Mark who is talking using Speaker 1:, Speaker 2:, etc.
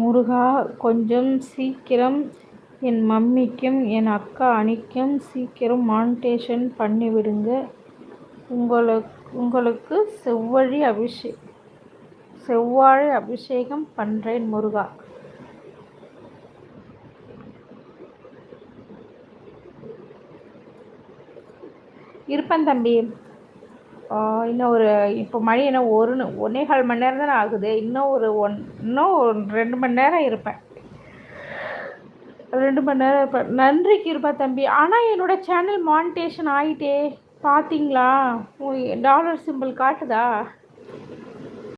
Speaker 1: முருகா, கொஞ்சம் சீக்கிரம் என் மம்மிக்கும் என் அக்கா அணிக்கும் சீக்கிரம் மானிட்டேஷன் பண்ணிவிடுங்க. உங்களுக்கு செவ்வாழை அபிஷேகம் பண்ணுறேன் முருகா. இருப்பேன் தம்பி. இன்னும் இப்போ மணி என்ன 1.25 மணி நேரம் தானே ஆகுது. இன்னும் 2 மணி நேரம் இருப்பேன். 2 மணி நேரம் இருப்பேன். நன்றி கிருபா தம்பி. ஆனால் என்னோடய சேனல் மானிட்டேஷன் ஆகிட்டே பார்த்தீங்களா? Dollar symbol காட்டுதா?